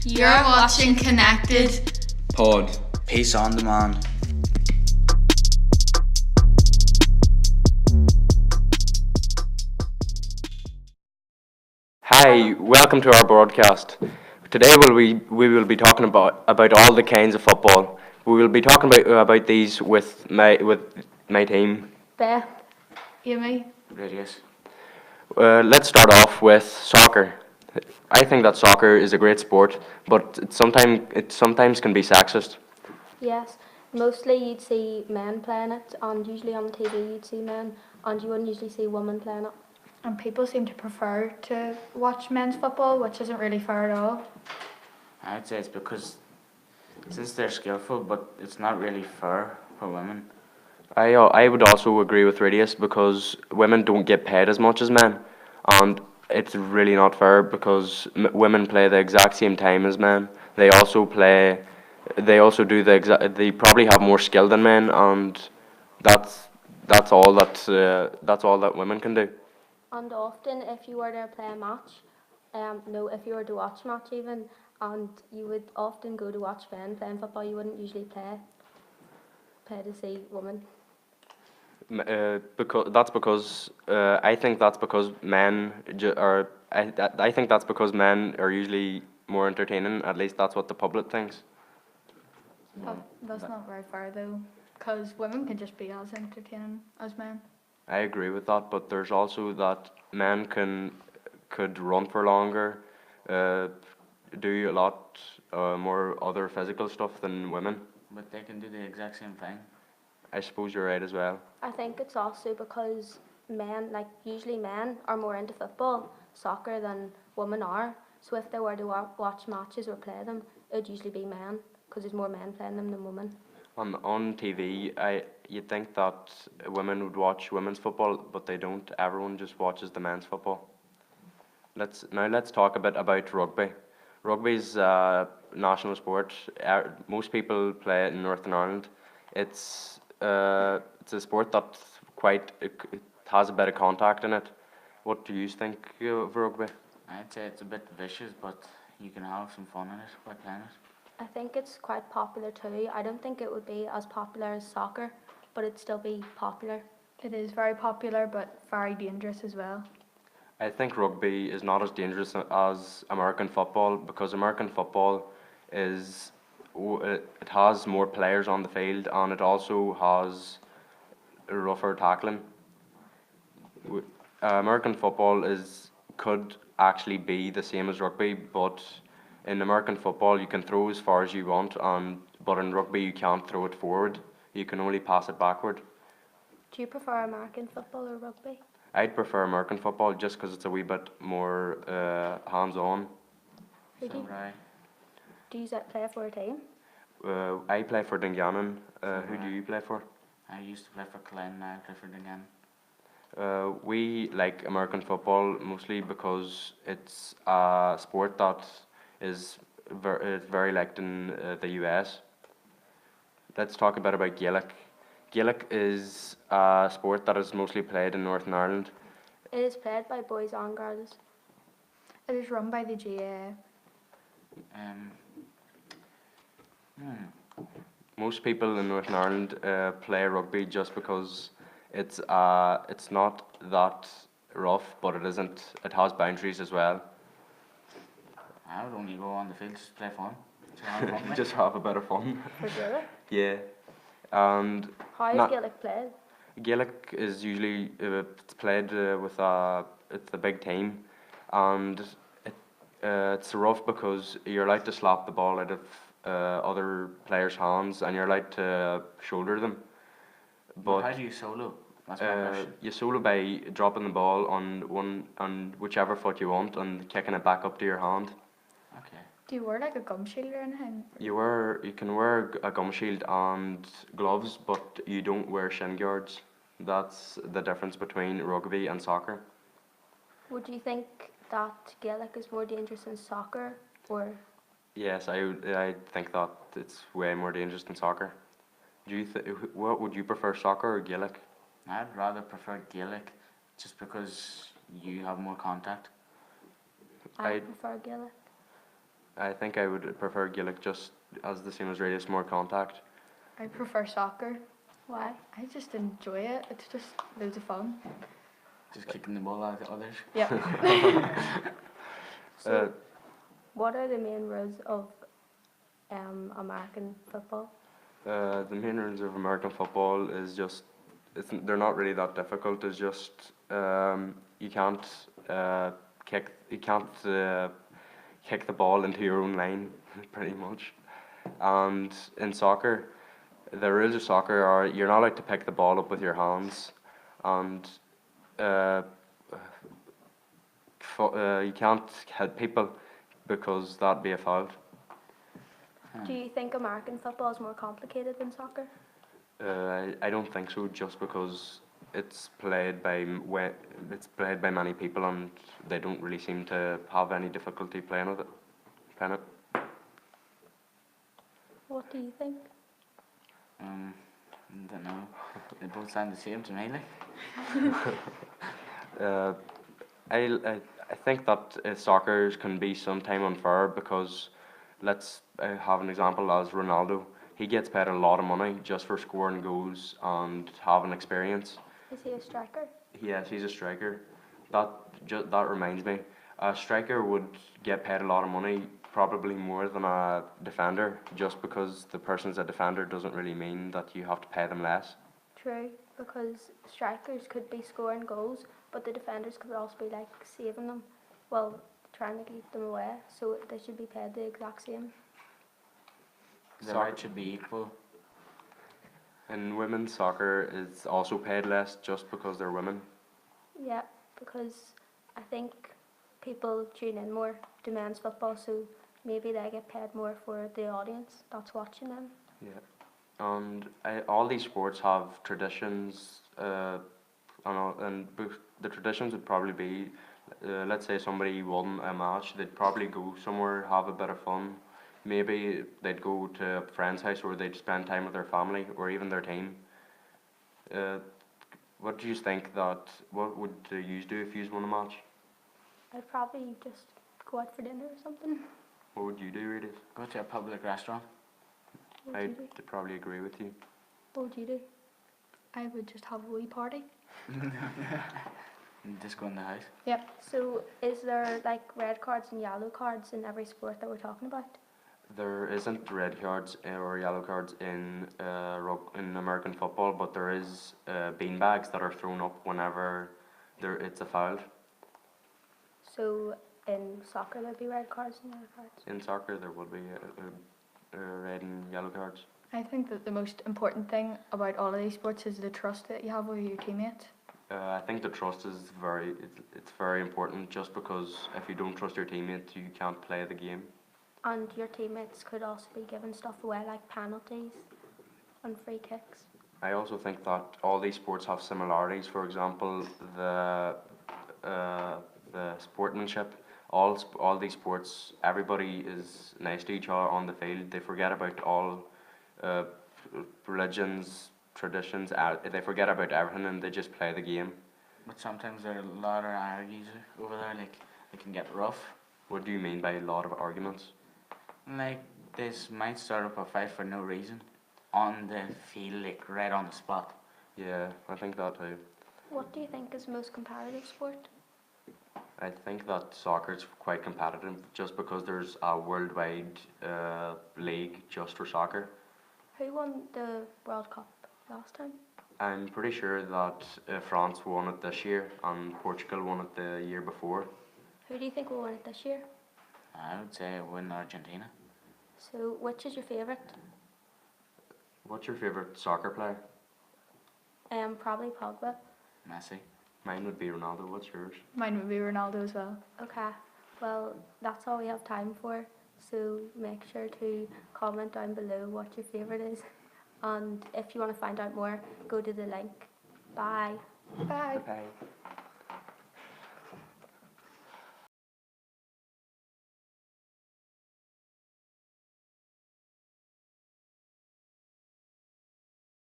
You're watching Connected Pod. Peace on demand. Hi, welcome to our broadcast. Today we will be talking about all the kinds of football. We will be talking about these with my team. Beth. Amy. Radius. Let's start off with soccer. I think that soccer is a great sport, but it sometimes can be sexist. Yes, mostly you'd see men playing it, and usually on TV you'd see men, and you wouldn't usually see women playing it. And people seem to prefer to watch men's football, which isn't really fair at all. I'd say it's because since they're skillful, but it's not really fair for women. I would also agree with Radius because women don't get paid as much as men, and it's really not fair because women play the exact same time as men. They also play, they also do the exact. They probably have more skill than men, and that's all that women can do. And often, if you were to play a match, if you were to watch a match even, and you would often go to watch men playing football, you wouldn't usually play to see women. Because I think that's because men are. I think that's because men are usually more entertaining. At least that's what the public thinks. That's not very fair though, because women can just be as entertaining as men. I agree with that, but there's also that men could run for longer, do a lot more other physical stuff than women. But they can do the exact same thing. I suppose you're right as well. I think it's also because usually men are more into soccer than women are. So if they were to watch matches or play them, it would usually be men, because there's more men playing them than women. On TV, you'd think that women would watch women's football, but they don't. Everyone just watches the men's football. Let's talk a bit about rugby. Rugby's national sport. Most people play it in Northern Ireland. It's a sport that it has a bit of contact in it. What do you think of rugby? I'd say it's a bit vicious, but you can have some fun in it by playing it. I think it's quite popular too. I don't think it would be as popular as soccer, but it'd still be popular. It is very popular, but very dangerous as well. I think rugby is not as dangerous as American football because American football it has more players on the field and it also has rougher tackling. American football could actually be the same as rugby, but in American football you can throw as far as you want, but in rugby you can't throw it forward. You can only pass it backward. Do you prefer American football or rugby? I'd prefer American football just because it's a wee bit more hands-on. Who do you play for a team? I play for Dungannon. Who do you play for? I used to play for Clem, now I play for Dungan. We like American football mostly because it's a sport that is very liked in the US. Let's talk a bit about Gaelic. Gaelic is a sport that is mostly played in Northern Ireland. It is played by boys and girls. It is run by the GAA. Most people in Northern Ireland play rugby just because it's not that rough, but it isn't. It has boundaries as well. I would only go on the field just to play fun. Just have a bit of fun. For Gaelic? Yeah. And how is Gaelic played? Gaelic is usually it's played with it's a big team, and it's rough because you're allowed to slap the ball out of other players' hands, and you're allowed to shoulder them. But how do you solo? That's my question. You solo by dropping the ball on whichever foot you want and kicking it back up to your hand. Okay. Do you wear like a gum shield or anything? You can wear a gum shield and gloves, but you don't wear shin guards. That's the difference between rugby and soccer. Would you think that Gaelic is more dangerous than soccer, or? Yes, I think that it's way more dangerous than soccer. What would you prefer, soccer or Gaelic? I'd rather prefer Gaelic, just because you have more contact. I prefer Gaelic. I think I would prefer Gaelic just as the same as radius, more contact. I prefer soccer. Why? I just enjoy it. It's just loads of fun. Just kicking the ball out at others. Yep. So, what are the main rules of American football? The main rules of American football is just, they're not really that difficult. It's just you can't kick the ball into your own line, pretty much. And in soccer, the rules of soccer are you're not allowed to pick the ball up with your hands, and you can't hit people because that'd be a foul. Do you think American football is more complicated than soccer? I don't think so. Just because it's played by many people, and they don't really seem to have any difficulty playing with it. Playing it. What do you think? I don't know. They both sound the same to me, like. I think that soccer can be sometimes unfair because let's have an example as Ronaldo. He gets paid a lot of money just for scoring goals and having experience. Is he a striker? Yes, he's a striker. That reminds me, a striker would get paid a lot of money, probably more than a defender, just because the person's a defender doesn't really mean that you have to pay them less. True, because strikers could be scoring goals, but the defenders could also be like saving them, well, trying to keep them away. So they should be paid the exact same. The right should be equal. And women's soccer is also paid less just because they're women. Yeah, because I think people tune in more to men's football, so maybe they get paid more for the audience that's watching them. Yeah. And all these sports have traditions, the traditions would probably be, let's say somebody won a match, they'd probably go somewhere, have a bit of fun. Maybe they'd go to a friend's house where they'd spend time with their family or even their team. What do you think what would you do if you won a match? I'd probably just go out for dinner or something. What would you do, Radius? Go to a public restaurant. What would you do? I'd probably agree with you. What would you do? I would just have a wee party. And just go in the house. Yep. So is there like red cards and yellow cards in every sport that we're talking about? There isn't red cards or yellow cards in American football, but there is beanbags that are thrown up whenever it's a foul. So in soccer there'd be red cards and yellow cards? In soccer, there would be red and yellow cards. I think that the most important thing about all of these sports is the trust that you have with your teammates. I think the trust is it's very important. Just because if you don't trust your teammates, you can't play the game. And your teammates could also be giving stuff away like penalties and free kicks. I also think that all these sports have similarities. For example, the sportsmanship. All these sports, everybody is nice to each other on the field. They forget about all religions, traditions. They forget about everything and they just play the game. But sometimes there are a lot of arguments over there, like it can get rough. What do you mean by a lot of arguments? Like this might start up a fight for no reason on the field, like right on the spot. Yeah, I think that too. What do you think is the most competitive sport? I think that soccer is quite competitive just because there's a worldwide league just for soccer. Who won the World Cup last time? I'm pretty sure that France won it this year and Portugal won it the year before. Who do you think will win it this year? I would say win Argentina. So which is your favourite? What's your favourite soccer player? Probably Pogba. Messi. Mine would be Ronaldo. What's yours? Mine would be Ronaldo as well. Okay, well that's all we have time for. So make sure to comment down below what your favourite is. And if you want to find out more, go to the link. Bye. Bye. Bye.